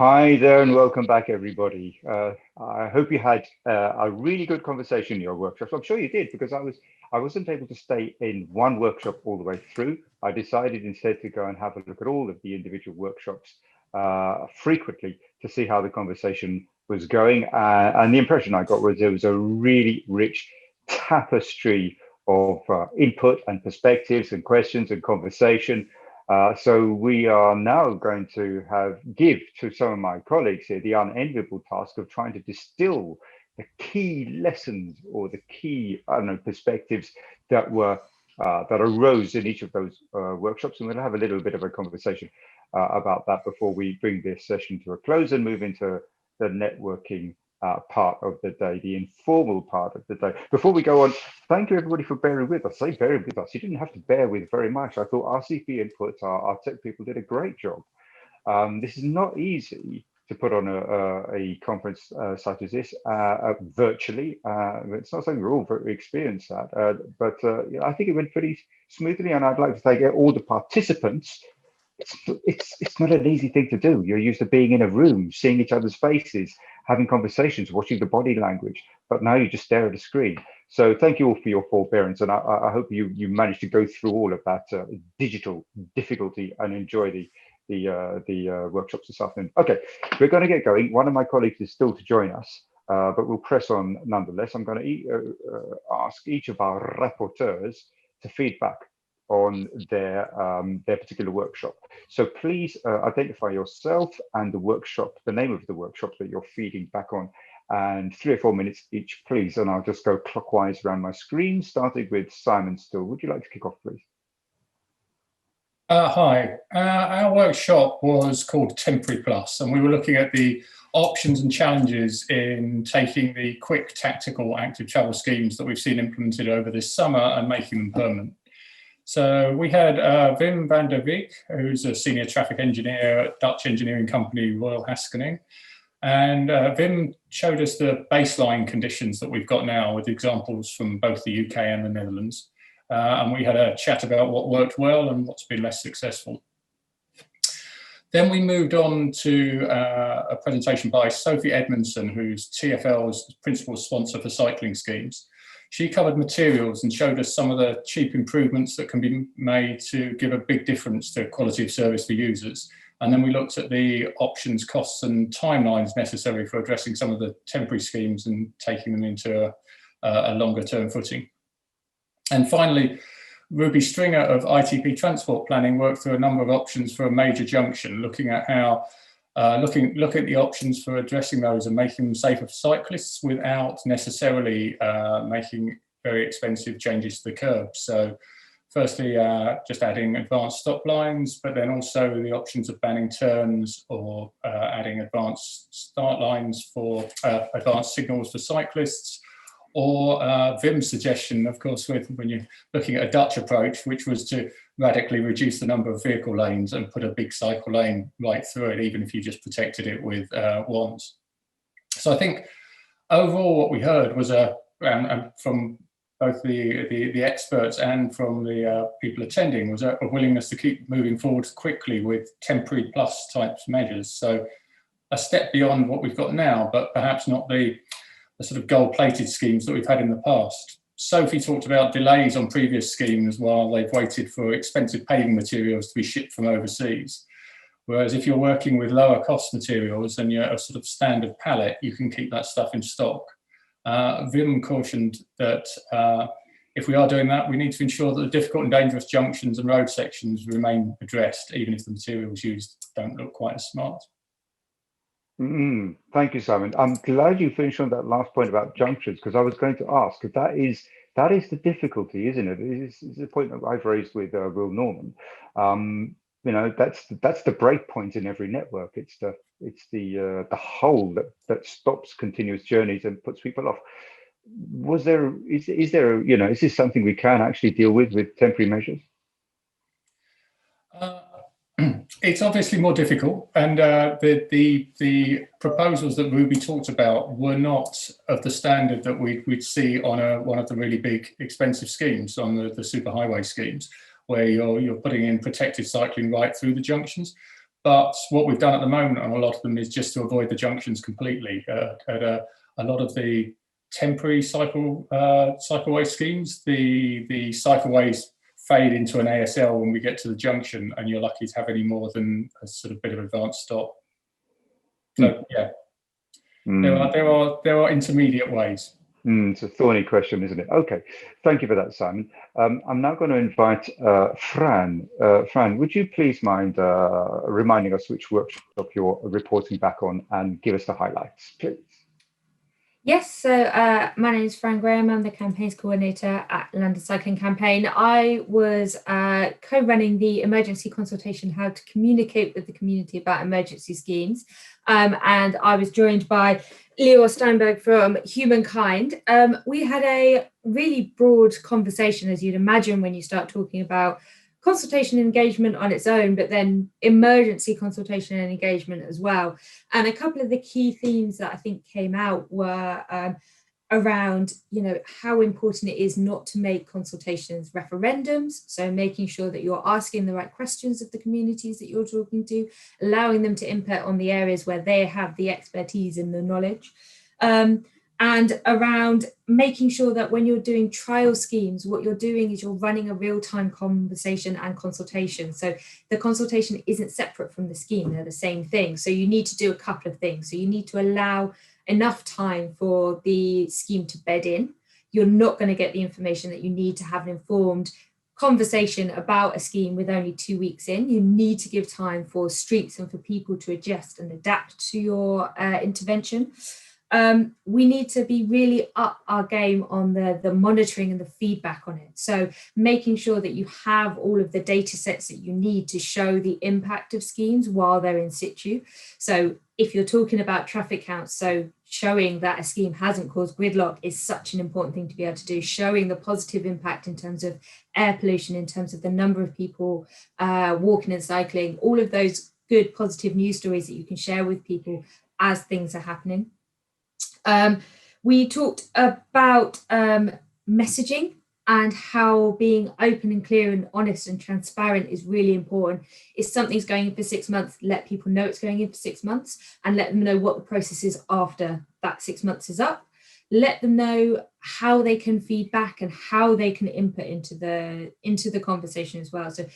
Hi there and welcome back, everybody. I hope you had a really good conversation in your workshops. I'm sure you did, because I wasn't able to stay in one workshop all the way through. I decided instead to go and have a look at all of the individual workshops frequently to see how the conversation was going. And the impression I got was there was a really rich tapestry of input and perspectives and questions and conversation. So we are now going to give to some of my colleagues here the unenviable task of trying to distill the key lessons or the key, I don't know, perspectives that arose in each of those workshops. And we'll have a little bit of a conversation about that before we bring this session to a close and move into the networking part of the day, the informal part of the day. Before we go on, thank you everybody for bearing with us. Say bearing with us. You didn't have to bear with very much. I thought RCP inputs, our tech people did a great job. This is not easy to put on a conference such as this virtually. It's not something we're all very experienced at, but I think it went pretty smoothly, and I'd like to thank all the participants. It's not an easy thing to do. You're used to being in a room, seeing each other's faces, having conversations, watching the body language, but now you just stare at a screen. So thank you all for your forbearance, and I hope you managed to go through all of that digital difficulty and enjoy the workshops this afternoon. Okay, we're going to get going. One of my colleagues is still to join us, but we'll press on nonetheless. I'm going to ask each of our rapporteurs to feedback on their particular workshop. So please identify yourself and the workshop, the name of the workshop that you're feeding back on, and 3 or 4 minutes each, please. And I'll just go clockwise around my screen, starting with Simon Still. Would you like to kick off, please? Hi, our workshop was called Temporary Plus, and we were looking at the options and challenges in taking the quick tactical active travel schemes that we've seen implemented over this summer and making them permanent. So we had Wim van der Beek, who's a senior traffic engineer at Dutch engineering company Royal Haskoning. And Wim showed us the baseline conditions that we've got now with examples from both the UK and the Netherlands. And we had a chat about what worked well and what's been less successful. Then we moved on to a presentation by Sophie Edmondson, who's TfL's principal sponsor for cycling schemes. She covered materials and showed us some of the cheap improvements that can be made to give a big difference to quality of service for users. And then we looked at the options, costs and timelines necessary for addressing some of the temporary schemes and taking them into a longer term footing. And finally, Ruby Stringer of ITP Transport Planning worked through a number of options for a major junction, looking at how look at the options for addressing those and making them safer for cyclists without necessarily making very expensive changes to the curbs. So firstly, just adding advanced stop lines, but then also the options of banning turns or adding advanced start lines for advanced signals for cyclists, or Wim's suggestion, of course, when you're looking at a Dutch approach, which was to radically reduce the number of vehicle lanes and put a big cycle lane right through it, even if you just protected it with wands. So I think overall what we heard was from both the experts and from the people attending was a willingness to keep moving forward quickly with temporary plus types measures. So a step beyond what we've got now, but perhaps not the sort of gold-plated schemes that we've had in the past. Sophie talked about delays on previous schemes while they've waited for expensive paving materials to be shipped from overseas. Whereas if you're working with lower cost materials and you're a sort of standard pallet, you can keep that stuff in stock. Wim cautioned that if we are doing that, we need to ensure that the difficult and dangerous junctions and road sections remain addressed, even if the materials used don't look quite as smart. Thank you, Simon. I'm glad you finished on that last point about junctions, because I was going to ask, because that is the difficulty, isn't it? It's the point that I've raised with Will Norman. You know, that's the break point in every network. It's the hole that stops continuous journeys and puts people off. Is there you know, is this something we can actually deal with temporary measures? It's obviously more difficult, and the proposals that Ruby talked about were not of the standard that we'd see on one of the really big expensive schemes, on the superhighway schemes, where you're putting in protected cycling right through the junctions. But what we've done at the moment on a lot of them is just to avoid the junctions completely. At a lot of the temporary cycleway schemes, the cycleways fade into an ASL when we get to the junction, and you're lucky to have any more than a sort of bit of advanced stop. So yeah, there are intermediate ways. It's a thorny question, isn't it? Okay, thank you for that, Simon. I'm now going to invite Fran. Fran, would you please mind reminding us which workshop you're reporting back on and give us the highlights, please? Yes, so my name is Fran Graham. I'm the campaigns coordinator at London Cycling Campaign. I was co-running the emergency consultation, how to communicate with the community about emergency schemes. And I was joined by Leo Steinberg from Humankind. We had a really broad conversation, as you'd imagine when you start talking about consultation and engagement on its own, but then emergency consultation and engagement as well. And a couple of the key themes that I think came out were around, how important it is not to make consultations referendums. So making sure that you're asking the right questions of the communities that you're talking to, allowing them to input on the areas where they have the expertise and the knowledge. And around making sure that when you're doing trial schemes, what you're doing is you're running a real-time conversation and consultation. So the consultation isn't separate from the scheme, they're the same thing. So you need to do a couple of things. So you need to allow enough time for the scheme to bed in. You're not going to get the information that you need to have an informed conversation about a scheme with only 2 weeks in. You need to give time for streets and for people to adjust and adapt to your intervention. We need to be really up our game on the monitoring and the feedback on it. So making sure that you have all of the data sets that you need to show the impact of schemes while they're in situ. So if you're talking about traffic counts, so showing that a scheme hasn't caused gridlock is such an important thing to be able to do, showing the positive impact in terms of air pollution, in terms of the number of people walking and cycling, all of those good positive news stories that you can share with people as things are happening. We talked about messaging and how being open and clear and honest and transparent is really important. If something's going in for 6 months, let people know it's going in for 6 months and let them know what the process is after that 6 months is up. Let them know how they can feed back and how they can input into the conversation as well. So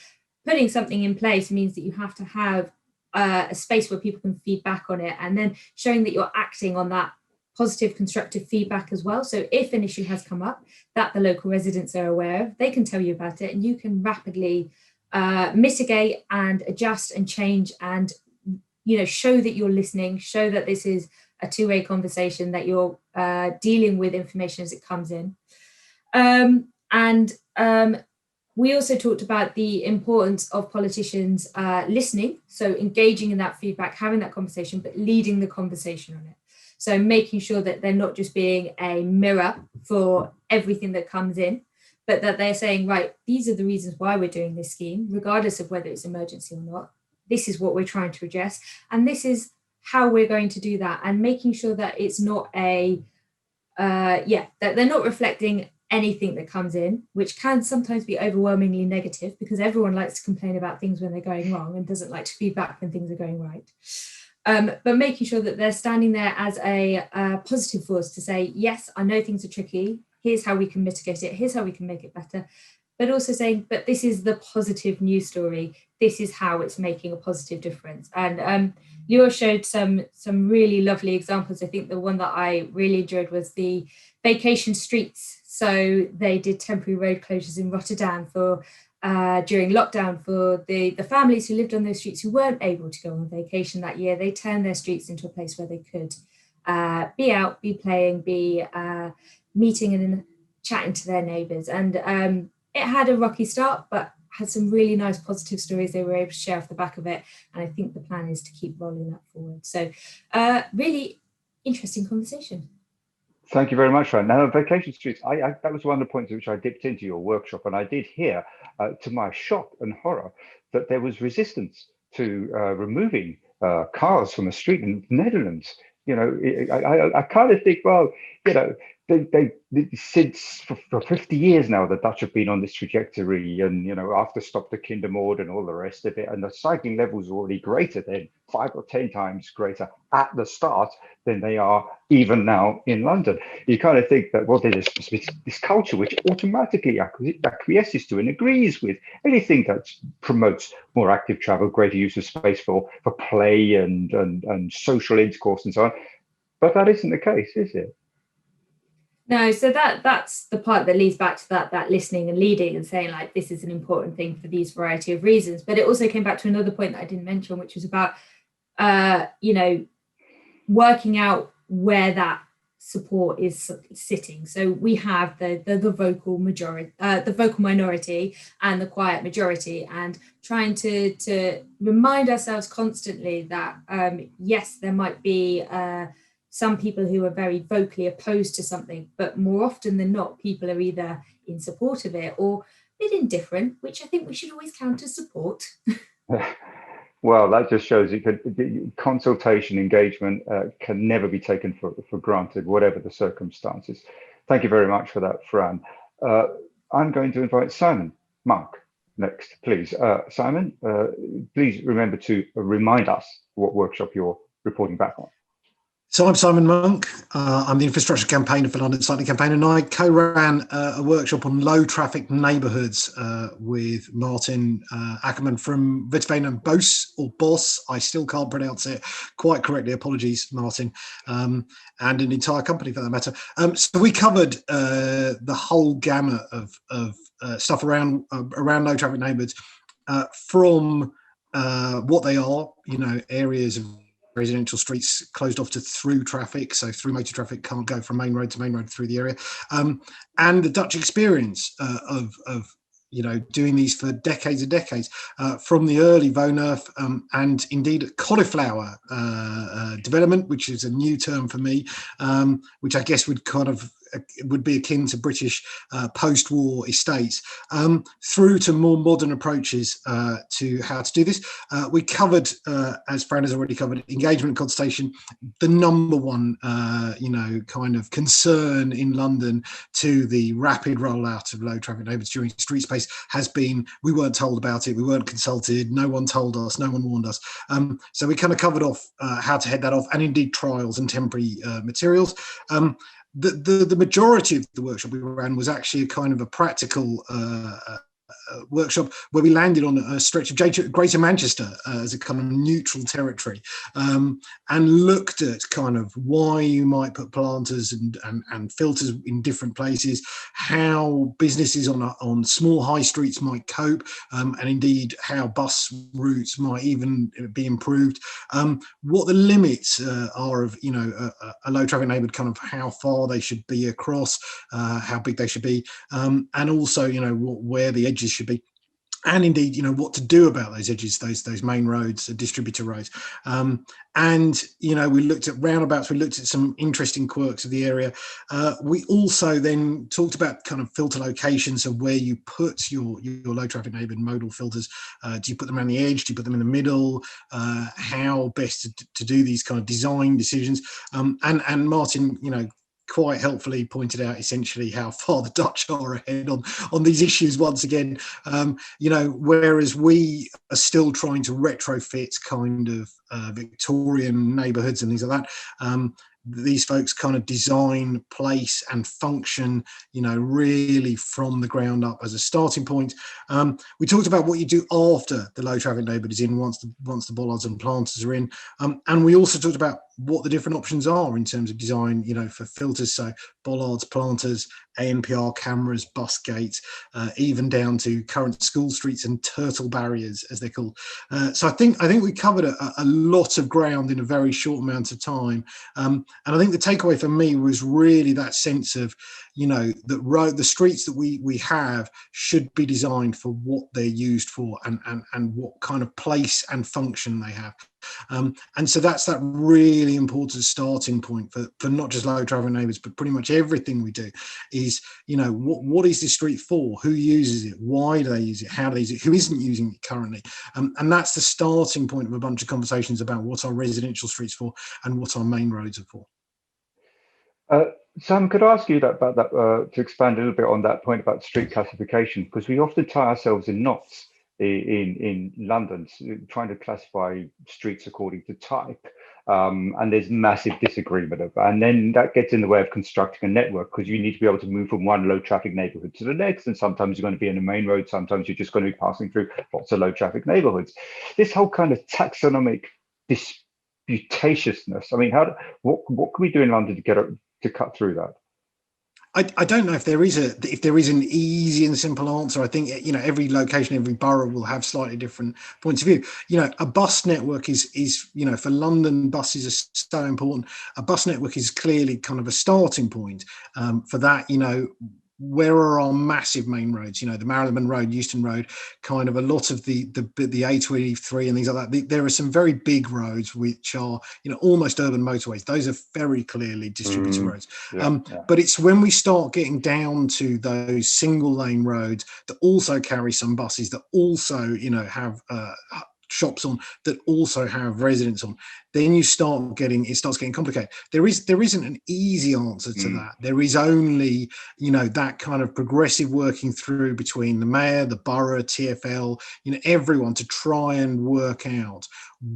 putting something in place means that you have to have a space where people can feed back on it, and then showing that you're acting on that positive constructive feedback as well. So if an issue has come up that the local residents are aware of, they can tell you about it and you can rapidly mitigate and adjust and change and show that you're listening, show that this is a two-way conversation, that you're dealing with information as it comes in. We also talked about the importance of politicians listening, so engaging in that feedback, having that conversation, but leading the conversation on it. So making sure that they're not just being a mirror for everything that comes in, but that they're saying, right, these are the reasons why we're doing this scheme, regardless of whether it's emergency or not. This is what we're trying to address, and this is how we're going to do that, and making sure that it's not that they're not reflecting anything that comes in, which can sometimes be overwhelmingly negative because everyone likes to complain about things when they're going wrong and doesn't like to feedback when things are going right. But making sure that they're standing there as a positive force to say, yes, I know things are tricky. Here's how we can mitigate it. Here's how we can make it better. But also saying, but this is the positive news story. This is how it's making a positive difference. And Leo showed some really lovely examples. I think the one that I really enjoyed was the vacation streets. So they did temporary road closures in Rotterdam for during lockdown for the families who lived on those streets who weren't able to go on vacation that year. They turned their streets into a place where they could be out, be playing, be meeting and chatting to their neighbours. And it had a rocky start, but had some really nice positive stories they were able to share off the back of it. And I think the plan is to keep rolling that forward. So really interesting conversation. Thank you very much, Ryan. Now, vacation streets, that was one of the points at which I dipped into your workshop, and I did hear, to my shock and horror, that there was resistance to removing cars from the street in the Netherlands. I kind of think, well, since for 50 years now, the Dutch have been on this trajectory, and after Stop the Kindermoord and all the rest of it, and the cycling levels are already greater than 5 or 10 times greater at the start than they are even now in London. You kind of think that, well, there's this culture which automatically acquiesces to and agrees with anything that promotes more active travel, greater use of space for play and social intercourse and so on. But that isn't the case, is it? No, so that's the part that leads back to that listening and leading and saying, like, this is an important thing for these variety of reasons. But it also came back to another point that I didn't mention, which was about working out where that support is sitting. So we have the vocal majority, the vocal minority, and the quiet majority, and trying to remind ourselves constantly that yes, there might be some people who are very vocally opposed to something, but more often than not, people are either in support of it or a bit indifferent, which I think we should always count as support. Well, that just shows consultation, engagement can never be taken for granted, whatever the circumstances. Thank you very much for that, Fran. I'm going to invite Simon Monk next, please. Simon, please remember to remind us what workshop you're reporting back on. So I'm Simon Monk. I'm the infrastructure campaigner for London Cycling Campaign, and I co-ran a workshop on low traffic neighbourhoods with Martin Ackerman from Witteveen Boos, or Bos. I still can't pronounce it quite correctly. Apologies, Martin, and an entire company for that matter. So we covered the whole gamut of stuff around low traffic neighbourhoods, from what they are, areas of residential streets closed off to through traffic, so through motor traffic can't go from main road to main road through the area, and the Dutch experience of doing these for decades and decades, from the early Wonerf and indeed cauliflower development, which is a new term for me, which I guess would be akin to British post-war estates, through to more modern approaches to how to do this. We covered, as Fran has already covered, engagement and consultation. The number one, kind of concern in London to the rapid rollout of low traffic neighbourhoods during street space has been, we weren't told about it, we weren't consulted, no one told us, no one warned us. So we kind of covered off how to head that off, and indeed trials and temporary materials. The majority of the workshop we ran was actually a kind of a practical workshop where we landed on a stretch of Greater Manchester as a kind of neutral territory, and looked at kind of why you might put planters and filters in different places, how businesses on small high streets might cope, and indeed how bus routes might even be improved, what the limits are of a low traffic neighbourhood, kind of how far they should be across, how big they should be, and also where the edges should be, and indeed what to do about those edges, those main roads, distributor roads, and we looked at roundabouts, we looked at some interesting quirks of the area. We also then talked about kind of filter locations of where you put your low traffic neighbourhood modal filters. Do you put them around the edge, do you put them in the middle, how best to do these kind of design decisions, and Martin quite helpfully pointed out essentially how far the Dutch are ahead on these issues once again, whereas we are still trying to retrofit kind of Victorian neighbourhoods and things like that. These folks kind of design, place and function, really from the ground up as a starting point. We talked about what you do after the low traffic neighbourhood is in, once the bollards and planters are in. And we also talked about what the different options are in terms of design, for filters, so bollards, planters, ANPR cameras, bus gates, even down to current school streets and turtle barriers, as they're called. So I think we covered a lot of ground in a very short amount of time. And I think the takeaway for me was really that sense of, that the streets that we have should be designed for what they're used for, and what kind of place and function they have. And so that's that really important starting point for not just low traffic neighbours, but pretty much everything we do is, what is this street for? Who uses it? Why do they use it? How do they use it? Who isn't using it currently? And that's the starting point of a bunch of conversations about what our residential streets for and what our main roads are for. Sam, could I ask you about that to expand a little bit on that point about street classification? Because we often tie ourselves in knots in London, trying to classify streets according to type. And there's massive disagreement of that. And then that gets in the way of constructing a network, because you need to be able to move from one low traffic neighborhood to the next. And sometimes you're going to be in a main road. Sometimes you're just going to be passing through lots of low traffic neighborhoods. This whole kind of taxonomic disputatiousness. I mean, what can we do in London to cut through that? I don't know if there is an easy and simple answer. I think, you know, every location, every borough will have slightly different points of view. You know, a bus network is you know, for London, buses are so important. A bus network is clearly kind of a starting point for that. You know, where are our massive main roads? You know, the Marylebone Road, Euston Road, kind of a lot of the A23 and things like that. There are some very big roads which are, you know, almost urban motorways. Those are very clearly distributed roads. But it's when we start getting down to those single lane roads that also carry some buses, that also, you know, have shops on, that also have residents on, then it starts getting complicated. There isn't an easy answer to that. There is only, you know, that kind of progressive working through between the mayor, the borough, TfL, you know, everyone, to try and work out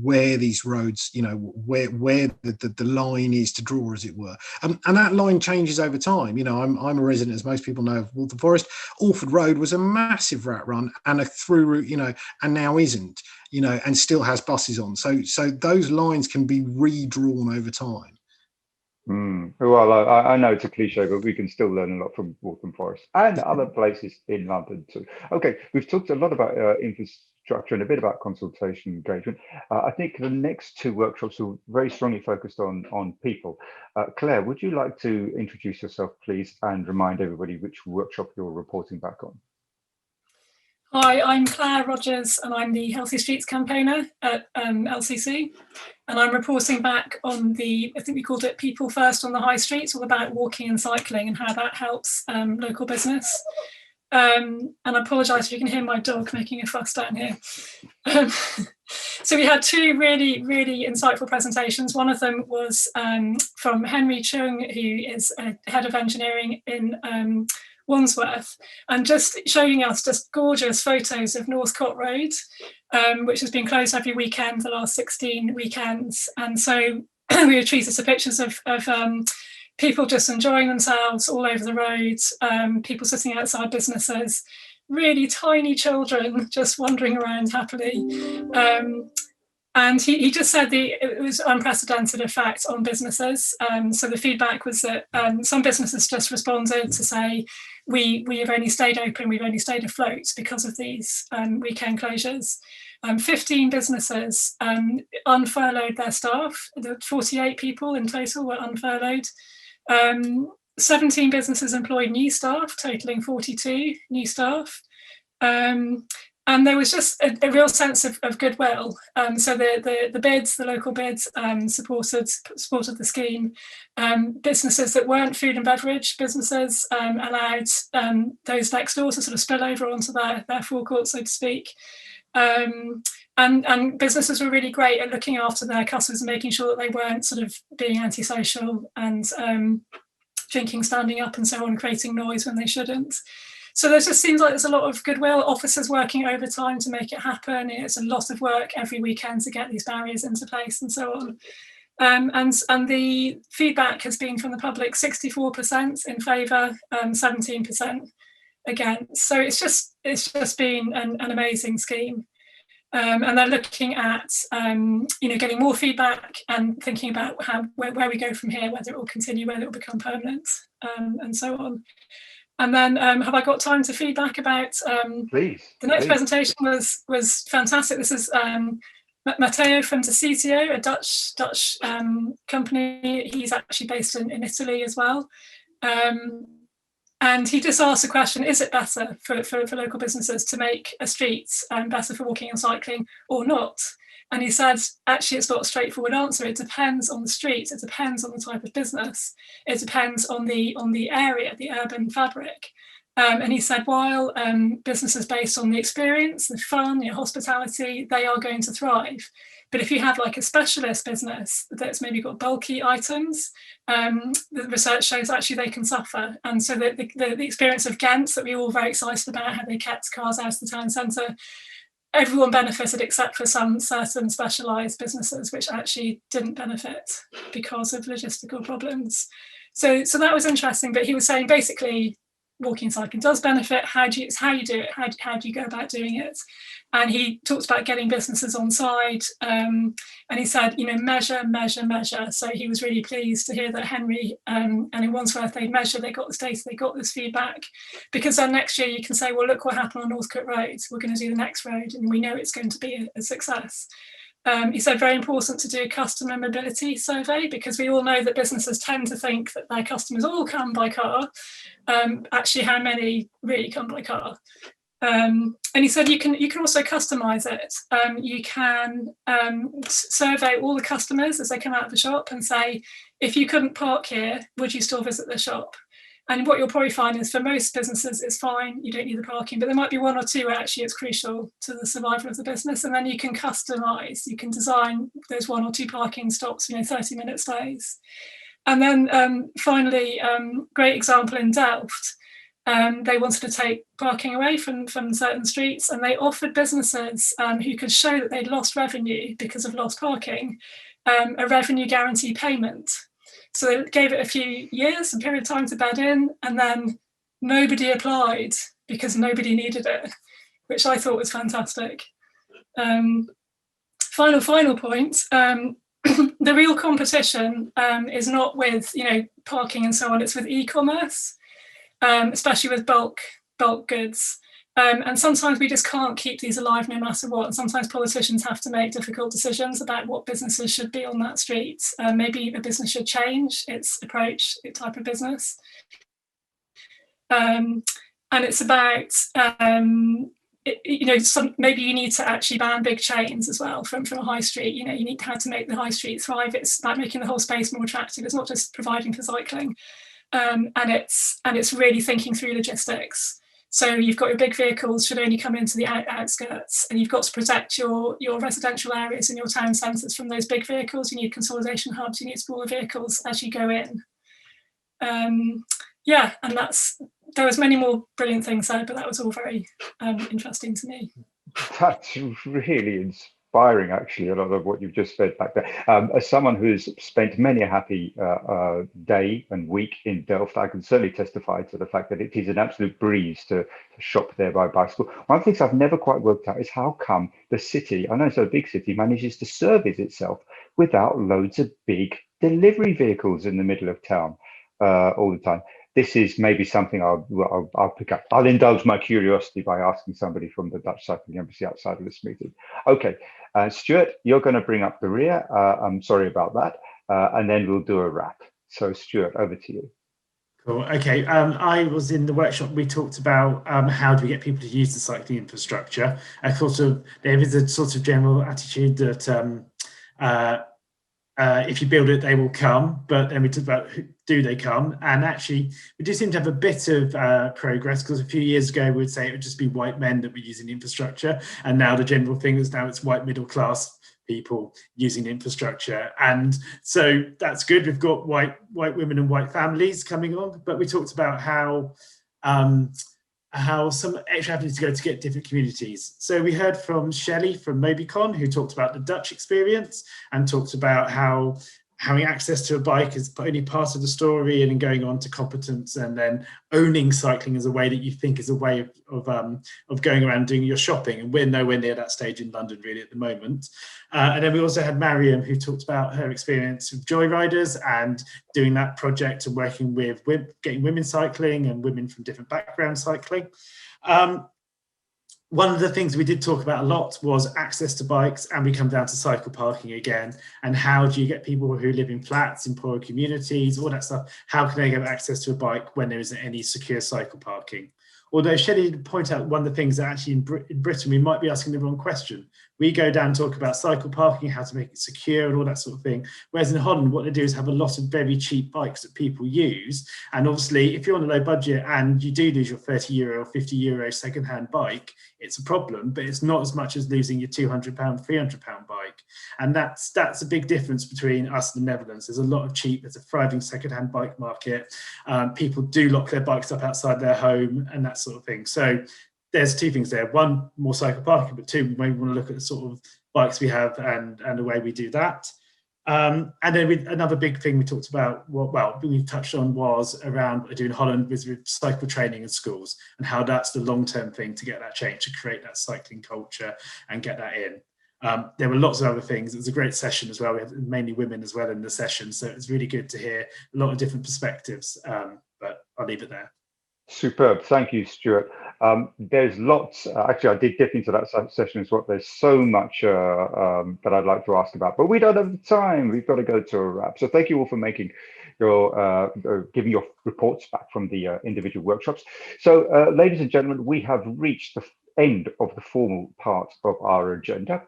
where these roads, you know, where the line is to draw, as it were. And that line changes over time. You know, I'm a resident, as most people know, of Waltham Forest. Alford Road was a massive rat run and a through route, you know, and now isn't, you know, and still has buses on. So those lines can be redrawn over time. Well, I know it's a cliche, but we can still learn a lot from Waltham Forest and other places in London too. Okay, we've talked a lot about infrastructure and a bit about consultation engagement. I think the next two workshops are very strongly focused on people. Claire, would you like to introduce yourself, please, and remind everybody which workshop you're reporting back on? Hi, I'm Claire Rogers, and I'm the Healthy Streets campaigner at LCC. And I'm reporting back on I think we called it People First on the High Streets, all about walking and cycling and how that helps local business. And I apologise if you can hear my dog making a fuss down here. So we had two really, really insightful presentations. One of them was from Henry Chung, who is head of engineering in Wandsworth, and just showing us just gorgeous photos of Northcote Road, which has been closed every weekend the last 16 weekends. And so we were treated to pictures of people just enjoying themselves all over the roads, people sitting outside businesses, really tiny children just wandering around happily. And he just said it was unprecedented effect on businesses. So the feedback was that some businesses just responded to say, we have only stayed open, we've only stayed afloat because of these weekend closures. 15 businesses unfurloughed their staff. 48 people in total were unfurloughed. 17 businesses employed new staff, totaling 42 new staff. And there was just a real sense of goodwill. So the bids, the local bids, supported the scheme. Businesses that weren't food and beverage businesses allowed those next door to sort of spill over onto their forecourt, so to speak. And businesses were really great at looking after their customers and making sure that they weren't sort of being antisocial and drinking standing up and so on, creating noise when they shouldn't. So there just seems like there's a lot of goodwill, officers working overtime to make it happen. It's a lot of work every weekend to get these barriers into place and so on. And the feedback has been from the public 64% in favour, 17% against. So it's just been an amazing scheme. And they're looking at getting more feedback and thinking about where we go from here, whether it will continue, whether it will become permanent, and so on. And then have I got time to feedback about please? The next presentation was fantastic. This is Matteo from Decitio, a Dutch company. He's actually based in Italy as well. And he just asked the question, is it better for local businesses to make a street better for walking and cycling or not? And he said, actually, it's not a straightforward answer. It depends on the street. It depends on the type of business. It depends on the area, the urban fabric. And he said, while businesses based on the experience, the fun, hospitality, they are going to thrive. But if you have like a specialist business that's maybe got bulky items, the research shows actually they can suffer. And so the experience of Ghent that we were all very excited about, how they kept cars out of the town centre, everyone benefited except for some certain specialised businesses which actually didn't benefit because of logistical problems. So that was interesting. But he was saying basically, walking and cycling does benefit. How do you do it? How do you go about doing it? And he talks about getting businesses on side. And he said, measure. So he was really pleased to hear that Henry and in Wandsworth, they measured, they got this data, they got this feedback, because then next year you can say, well, look what happened on Northcote Road. We're going to do the next road and we know it's going to be a success. He said very important to do a customer mobility survey, because we all know that businesses tend to think that their customers all come by car. Actually, how many really come by car? And he said you can also customise it. You can survey all the customers as they come out of the shop and say, if you couldn't park here, would you still visit the shop? And what you'll probably find is for most businesses, it's fine, you don't need the parking, but there might be one or two where actually it's crucial to the survival of the business. And then you can customise, you can design those 1 or 2 parking stops, 30-minute stays. And then finally, great example in Delft, they wanted to take parking away from certain streets, and they offered businesses who could show that they'd lost revenue because of lost parking, a revenue guarantee payment. So they gave it a few years, a period of time to bed in, and then nobody applied because nobody needed it, which I thought was fantastic. Final point. The real competition is not with parking and so on. It's with e-commerce, especially with bulk goods. And sometimes we just can't keep these alive no matter what. And sometimes politicians have to make difficult decisions about what businesses should be on that street. Maybe a business should change its approach, its type of business. And it's about, maybe you need to actually ban big chains as well from a high street. You need how to make the high street thrive. It's about making the whole space more attractive. It's not just providing for cycling. And it's really thinking through logistics. So you've got your big vehicles should only come into the outskirts, and you've got to protect your residential areas and your town centres from those big vehicles. You need consolidation hubs, you need smaller vehicles as you go in. And there was many more brilliant things there, but that was all very interesting to me. That's really inspiring, actually, a lot of what you've just said back there. As someone who's spent many a happy day and week in Delft, I can certainly testify to the fact that it is an absolute breeze to shop there by bicycle. One of the things I've never quite worked out is how come the city, I know it's a big city, manages to service itself without loads of big delivery vehicles in the middle of town all the time. This is maybe something I'll pick up. I'll indulge my curiosity by asking somebody from the Dutch Cycling Embassy outside of this meeting. Okay, Stuart, you're going to bring up the rear. I'm sorry about that. And then we'll do a wrap. So Stuart, over to you. Cool. Okay. I was in the workshop. We talked about how do we get people to use the cycling infrastructure. There is a sort of general attitude that if you build it, they will come. But then we talked about do they come? And actually, we do seem to have a bit of progress, because a few years ago, we would say it would just be white men that were using the infrastructure. And now the general thing is now it's white middle class people using the infrastructure. And so that's good. We've got white women and white families coming on. But we talked about how some extra avenues to go to get different communities. So we heard from Shelley from Mobicon, who talked about the Dutch experience and talked about how having access to a bike is only part of the story, and then going on to competence, and then owning cycling as a way that you think is a way of going around doing your shopping. And we're nowhere near that stage in London really at the moment. And then we also had Mariam, who talked about her experience with Joyriders and doing that project and working with getting women cycling and women from different backgrounds cycling. One of the things we did talk about a lot was access to bikes, and we come down to cycle parking again. And how do you get people who live in flats, in poorer communities, all that stuff, how can they get access to a bike when there isn't any secure cycle parking? Although Shelley did point out one of the things that actually in Britain, we might be asking the wrong question. We go down and talk about cycle parking, how to make it secure and all that sort of thing. Whereas in Holland, what they do is have a lot of very cheap bikes that people use. And obviously, if you're on a low budget and you do lose your €30 or €50 secondhand bike, it's a problem, but it's not as much as losing your £200, £300 bike. And that's a big difference between us and the Netherlands. There's a lot of cheap, there's a thriving secondhand bike market. People do lock their bikes up outside their home and that sort of thing. So there's two things there. One, more cycle parking, but two, we maybe want to look at the sort of bikes we have and the way we do that. And then another big thing we talked about, well, we touched on was around what they do in Holland with cycle training in schools and how that's the long-term thing to get that change, to create that cycling culture and get that in. There were lots of other things. It was a great session as well. We had mainly women as well in the session. So it was really good to hear a lot of different perspectives, but I'll leave it there. Superb. Thank you, Stuart. There's lots, actually, I did dip into that session as well. There's so much that I'd like to ask about, but we don't have the time. We've got to go to a wrap. So thank you all for making your, giving your reports back from the individual workshops. So ladies and gentlemen, we have reached the end of the formal part of our agenda.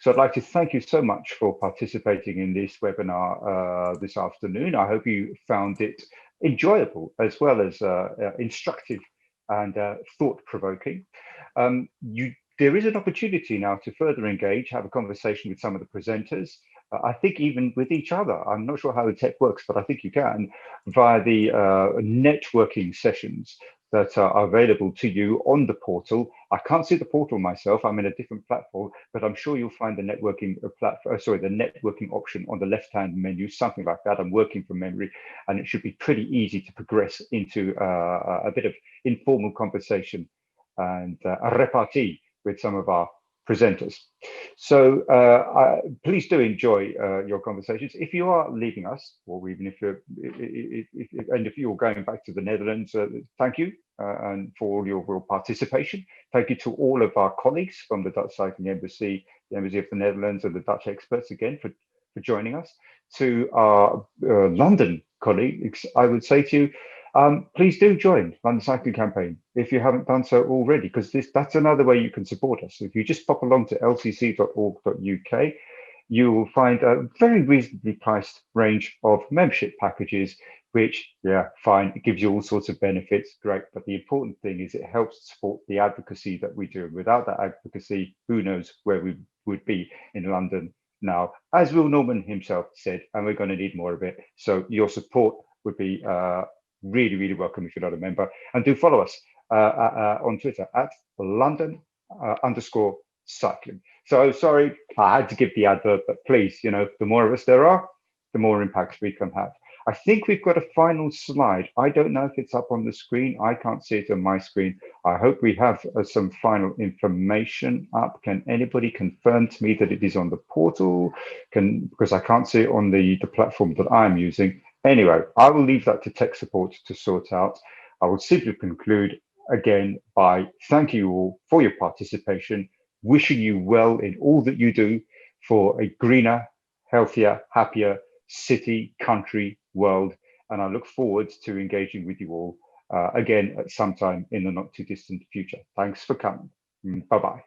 So I'd like to thank you so much for participating in this webinar this afternoon. I hope you found it enjoyable as well as instructive and thought-provoking. There is an opportunity now to further engage, have a conversation with some of the presenters. I think even with each other. I'm not sure how the tech works, but I think you can via the networking sessions that are available to you on the portal. I can't see the portal myself. I'm in a different platform, but I'm sure you'll find the networking the networking option on the left-hand menu, something like that. I'm working from memory, and it should be pretty easy to progress into a bit of informal conversation and a repartee with some of our presenters. So please do enjoy your conversations. If you are leaving us, or even if you're going back to the Netherlands, thank you and for all your participation. Thank you to all of our colleagues from the Dutch Cycling Embassy, the Embassy of the Netherlands, and the Dutch experts again for joining us. To our London colleagues, I would say to you, please do join London Cycling Campaign if you haven't done so already, because that's another way you can support us. If you just pop along to lcc.org.uk, you will find a very reasonably priced range of membership packages, which, yeah, fine, it gives you all sorts of benefits, great. But the important thing is it helps support the advocacy that we do. Without that advocacy, who knows where we would be in London now, as Will Norman himself said, and we're going to need more of it. So your support would be really, really welcome if you're not a member. And do follow us on Twitter at London_cycling. So sorry, I had to give the advert, but please, the more of us there are, the more impact we can have. I think we've got a final slide. I don't know if it's up on the screen. I can't see it on my screen. I hope we have some final information up. Can anybody confirm to me that it is on the portal? Because I can't see it on the platform that I'm using. Anyway, I will leave that to tech support to sort out. I will simply conclude again by thanking you all for your participation, wishing you well in all that you do for a greener, healthier, happier city, country, world. And I look forward to engaging with you all again at some time in the not too distant future. Thanks for coming. Bye-bye.